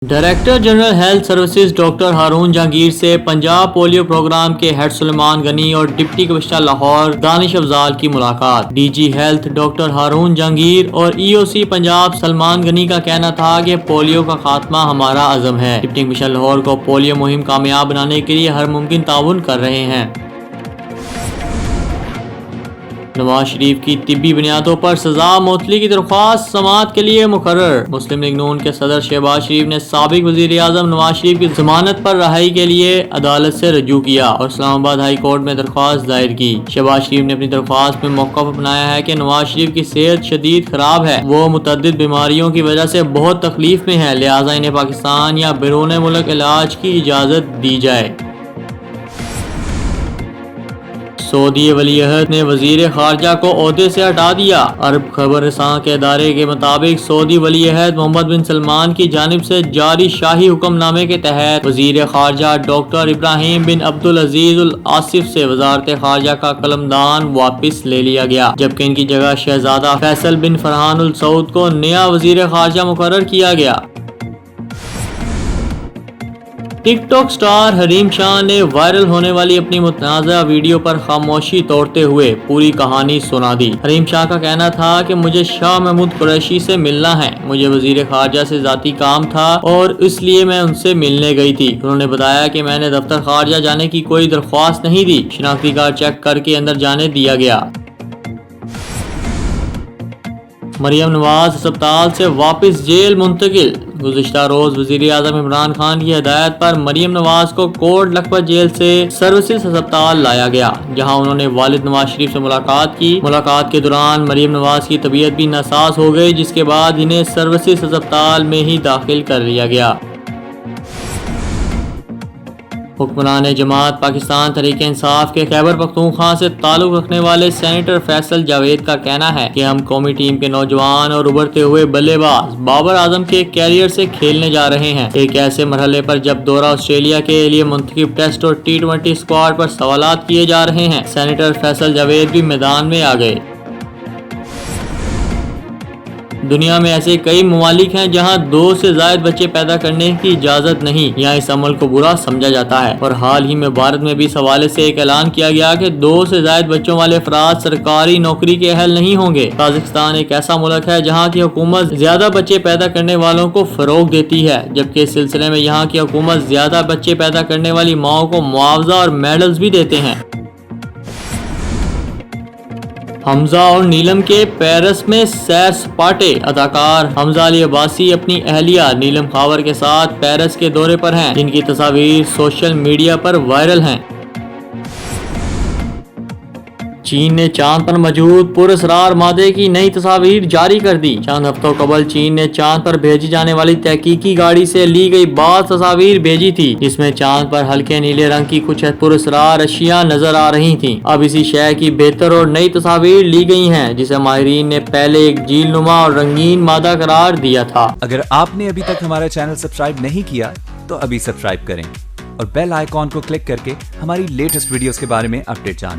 Director general health services doctor Haroon Jahangir से Punjab polio programme के head Suleman Ghani और डिप्टी कमिश्नर लाहौर दानिश अफजाल की मुलाकात। DG health doctor Haroon Jahangir और ईओसी पंजाब सलमान गनी का कहना था कि पोलियो का खात्मा हमारा अज़म है। डिप्टी कमिश्नर लाहौर को पोलियो मुहिम कामयाब बनाने के लिए हर मुमकिन ताउन कर रहे हैं। नवाज शरीफ की तिब्बी बुनियादों पर सजा मुअत्तली की दरख्वास्त समाअत के लिए मुकर्रर। मुस्लिम लीग नून के सदर शहबाज शरीफ ने साबिक वजीर आजम नवाज शरीफ की जमानत पर रहाई के लिए अदालत से रजू किया और इस्लामाबाद हाई कोर्ट में दरख्वास्त दायर की। शहबाज शरीफ ने अपनी दरख्वास्त में मौक़िफ़ अपनाया है कि नवाज शरीफ की सेहत शदीद खराब है, वो मुतअद्दिद बीमारियों की वजह से बहुत तकलीफ में है, लिहाजा इन्हें पाकिस्तान या बैरून मुल्क इलाज की इजाज़त दी जाए। सऊदी वलीअहद ने वजीर खारजा को ओहदे से हटा दिया। अरब खबर रसां के इदारे के मुताबिक सऊदी वलीअहद मोहम्मद बिन सलमान की जानिब से जारी शाही हुक्मनामे के तहत वजीर खारजा डॉक्टर इब्राहिम बिन अब्दुल अजीज उल आसिफ से वजारत खारजा का कलमदान वापस ले लिया गया, जबकि इनकी जगह शहजादा फैसल बिन फरहान उल सऊद को नया वजीर खारजा मुकर्रर किया गया। टिकटॉक स्टार हरीम शाह ने वायरल होने वाली अपनी मुतनाज़ा वीडियो पर खामोशी तोड़ते हुए पूरी कहानी सुना दी। हरीम शाह का कहना था कि मुझे शाह महमूद कुरैशी से मिलना है, मुझे वजीर खारजा से जाती काम था और इसलिए मैं उनसे मिलने गई थी। उन्होंने बताया कि मैंने दफ्तर खारजा जाने की कोई दरख्वास्त नहीं दी, शिनाख्ती कार्ड चेक करके अंदर जाने दिया गया। मरियम नवाज अस्पताल से वापस जेल मुंतकिल। गुज़िश्ता रोज वज़ीर आज़म इमरान खान की हिदायत पर मरियम नवाज को कोट लखपत जेल से सर्विसेज अस्पताल लाया गया, जहां उन्होंने वालिद नवाज शरीफ से मुलाकात की। मुलाकात के दौरान मरियम नवाज की तबीयत भी नासाज हो गई, जिसके बाद इन्हें सर्विसेज अस्पताल में ही दाखिल कर लिया गया। हुक्मरान जमात पाकिस्तान तहरीक इंसाफ के खैबर पख्तूनख्वा से ताल्लुक रखने वाले सेनेटर फैसल जावेद का कहना है कि हम कौमी टीम के नौजवान और उभरते हुए बल्लेबाज बाबर आजम के कैरियर से खेलने जा रहे हैं। एक ऐसे मरहले पर जब दौरा ऑस्ट्रेलिया के लिए मुंतखब टेस्ट और T20 स्क्वाड पर सवालात किए जा रहे हैं, सेनेटर फैसल जावेद भी मैदान में आ गए। दुनिया में ऐसे कई ममालिक हैं जहां 2 से ज़ायद बच्चे पैदा करने की इजाज़त नहीं, यहाँ इस अमल को बुरा समझा जाता है। और हाल ही में भारत में भी इस हवाले से एक ऐलान किया गया कि 2 से ज़ायद बच्चों वाले अफराद सरकारी नौकरी के अहल नहीं होंगे। ताजिकिस्तान एक ऐसा मुल्क है जहाँ की हुकूमत ज्यादा बच्चे पैदा करने वालों को फरोग देती है, जबकि इस सिलसिले में यहाँ की हुकूमत ज्यादा बच्चे पैदा करने वाली माओ को मुआवजा और मेडल्स भी देते हैं। हमजा और नीलम के पेरिस में सैर सपाटे। अदाकार हमजा अली अब्बासी अपनी अहलिया नीलम खावर के साथ पेरिस के दौरे पर हैं, जिनकी तस्वीर सोशल मीडिया पर वायरल हैं। चीन ने चांद पर मौजूद पुरअसरार मादे की नई तस्वीर जारी कर दी। चंद हफ्तों कबल चीन ने चांद पर भेजी जाने वाली तहकीकी गाड़ी से ली गई बाद तस्वीर भेजी थी, जिसमें चांद पर हल्के नीले रंग की कुछ पुरअसरार अशिया नजर आ रही थीं। अब इसी शय की बेहतर और नई तस्वीर ली गई हैं, जिसे माहिरीन ने पहले एक झीलनुमा और रंगीन मादा करार दिया था। अगर आपने अभी तक हमारा चैनल सब्सक्राइब नहीं किया तो अभी सब्सक्राइब करें और बेल आइकॉन को क्लिक करके हमारी लेटेस्ट वीडियोस के बारे में अपडेट जानें।